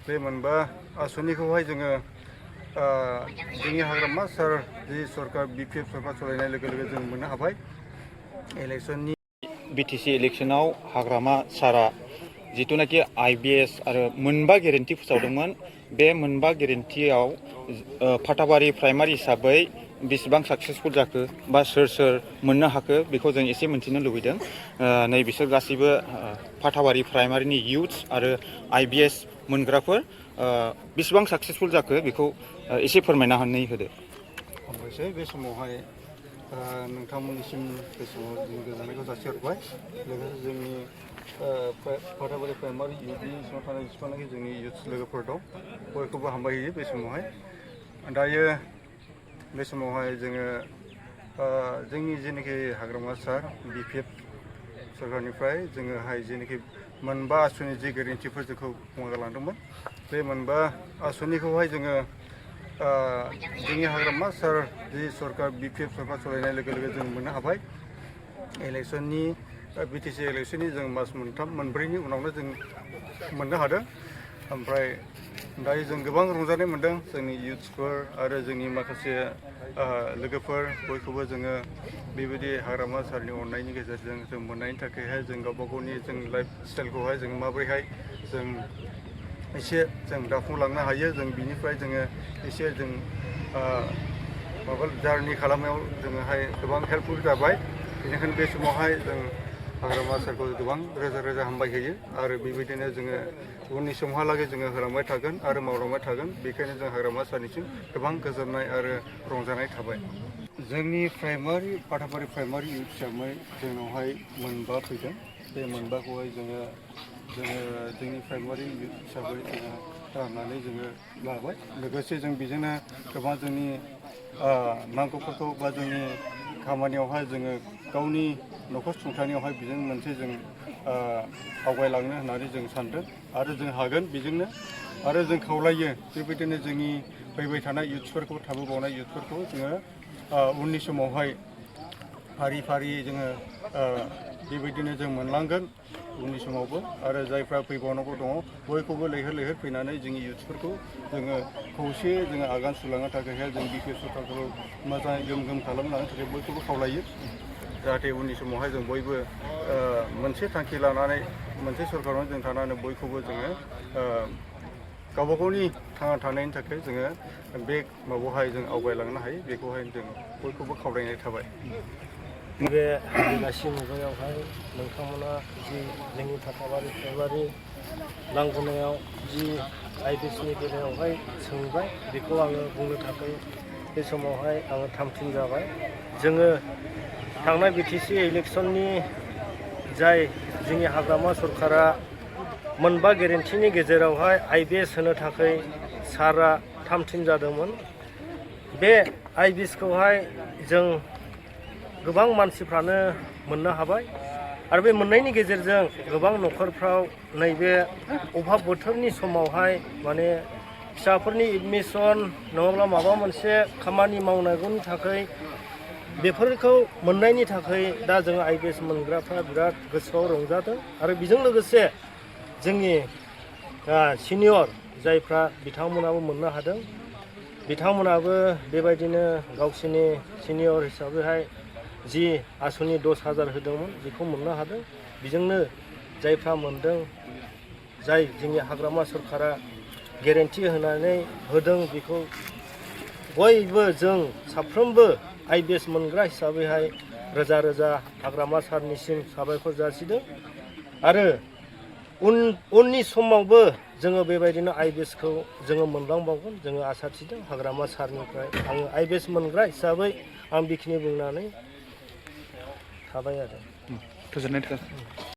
बे मोनबा आसनिखौहाय जोङो जोंनि हाग्रामा सार जि सरकार बिपिएफ सरकार सलायनाय लोगो लोगो जों मोननो हाबाय इलेक्शननि बिटिसि इलेक्शनाव हाग्रामा सारा जिथुनाखि आईबीएस आरो मोनबा गेरेन्टि फोसावदोंमोन बे मोनबा गेरेन्टियाव फाथाबारि प्राइमारि हिसाबै बेसेबां साक्सेसफुल जाखो बा सोर मोननो हाखो बेखौ जों एसे मिन्थिनो लुबैदों नै बिसोर गासैबो फाथाबारि प्राइमारिनि इयुथ्स आरो आईबीएस मोनग्राफोर बेसेबां साक्सेसफुल जाखो बेखौ एसे फोरमायना होदो। हामबायसै बे समावहाय नोंथांमोननिसिम बे समाव जों गोजोननायखौ जासिहरबाय लोगोसे जोंनि फाथाबारि प्राइमारि इउथनि सिङाव थानाय जेसेबांनाखि जोंनि इयुथ्स लोगोफोर दं बयखौबो हामबाय होयो बे समावहाय दायो बे समावहाय जोङो जोंनि जेनाखि हाग्रामा सार बिपिएफ सरकारनिफ्राय जोङोहाय जेनाखि मोनबा आसनि जि गेरेन्टिफोर जोंखौ बुंलांदोंमोन बे मोनबा आसनिखौहाय जोङो जोंनि हाग्रामा सार जि सरकार बिपिएफ सरकार सलायनाय लोगो लोगो जों मोननो हाबाय इलेक्शननि बिटिसि इलेक्शननि जों मास मोनथाम मोनब्रैनि उनावनो जों मोननो हादों ओमफ्राय दायो जों गोबां रंजानाय मोनदों जोंनि इयुथ्सफोर आरो जोंनि माखासे लोगोफोर बयखौबो जोङो बेबायदि हाग्रामा सारनि अननायनि गेजेरजों जों मोननायनि थाखायहाय जों गावबा गावनि जों लाइफ स्टाइलखौहाय जों माबोरैहाय जों एसे जों दाफुंलांनो हायो जों बिनिफ्राय जोङो एसे जों माबा जारनि खालामनायाव जोङोहाय गोबां हेल्पफुल जाबाय बेनिखायनो बे समावहाय जों हाग्रामा सारखौ गोबां रोजा रोजा हामबाय होयो आरो बेबायदिनो जोङो उननि समहालागै जोङो होलांबाय थागोन आरो मावलांबाय थागोन बेखायनो जों हाग्रामा सारनिसिम गोबां गोजोननाय आरो रंजानाय थाबाय। जोंनि फाथाबारि प्राइमारि इउथ हिसाबै जोंनावहाय मोनबा फैदों बे मोनबाखौहाय जोङो जोंनि प्राइमारि इउथ हिसाबै जोङो राननानै जोङो लाबाय लोगोसे जों बेजोंनो गोबां जोंनि नांगौफोरखौ बा जोंनि खामानियावहाय जोङो गावनि न'खर सुंथानायावहाय बेजों मोनसे जों आवगायलांनो होननानै जों सानदों आरो जों हागोन बेजोंनो आरो जों खावलायो बेबायदिनो जोंनि फैबाय थानाय इयुथ्सफोरखौ थाबोबावनाय इयुथ्सफोरखौ जोङो उननि समावहाय फारि फारि जोङो बेबायदिनो जों मोनलांगोन उननि समावबो आरो जायफ्रा फैबावनांगौ दङ बयखौबो लैहोर लैहोर फैनानै जोंनि इयुथ्सफोरखौ जोङो खौसेयै जोङो आगान सुरलांनो थाखायहाय जों बिपिएफ सरकारखौ मोजाङै गोम खालामलांनो थाखाय बयखौबो खावलायो जाहाथे उननि समावहाय जों बयबो मोनसे थांखि लानानै मोनसे सरकारावनो जों थानानै बयखौबो जोङो गावबा गावनि थांना थानायनि थाखाय जोङो बे माबायावहाय जों आवगायलांनो हायो बेखौहाय जों बयखौबो खावलायनाय थाबाय। बे बेलासि मुगायावहाय नोंथांमोना जि जोंनि फाथाबारि प्राइमारि लांगोनायाव जि आईबीएसनि बेलायावहाय सोंबाय बेखौ आङो बुंनो थाखाय बे समावहाय आङो थामथिम जाबाय। जोङो थांनाय बिटिसि इलेक्शननि जाय जोंनि हाग्रामा सरकारा मोनबा गेरेन्टिनि गेजेरावहाय आईबीएस होनो थाखाय सारा थामथिम जादोंमोन। बे आईबीएसखौहाय जों गोबां मानसिफ्रानो मोननो हाबाय आरो बे मोननायनि गेजेरजों गोबां न'खरफ्राव नैबे अभाब बोथोरनि समावहाय माने फिसाफोरनि एडमिसन नङाब्ला माबा मोनसे खामानि मावनांगौनि थाखाय बेफोरखौ मोननायनि थाखाय दा जों आईबीएस मोनग्राफ्रा बिराद गोसोआव रंजादों आरो बेजों लोगोसे जोंनि सिनियर जायफ्रा बिथांमोनाबो मोननो हादों बिथांमोनाबो बेबायदिनो गावसिनि सिनियर हिसाबैहाय जि आसनि 10,000 होदोंमोन बेखौ मोननो हादों। बेजोंनो जायफ्रा मोनदों जाय जोंनि हाग्रामा सरकारा गेरेन्टि होनानै होदों बेखौ बयबो जों साफ्रोमबो आईबीएस मोनग्रा हिसाबैहाय रोजा रोजा हाग्रामा सारनिसिम साबायखर जासिदों आरो उननि समावबो जोङो बेबायदिनो आईबीएसखौ जोङो मोनलांबावगोन जोङो आसा थिदों हाग्रामा सारनिफ्राय आङो आईबीएस मोनग्रा हिसाबै आं बेखिनि बुंनानै थाबाय आरो। गोजोननाय थाबाय।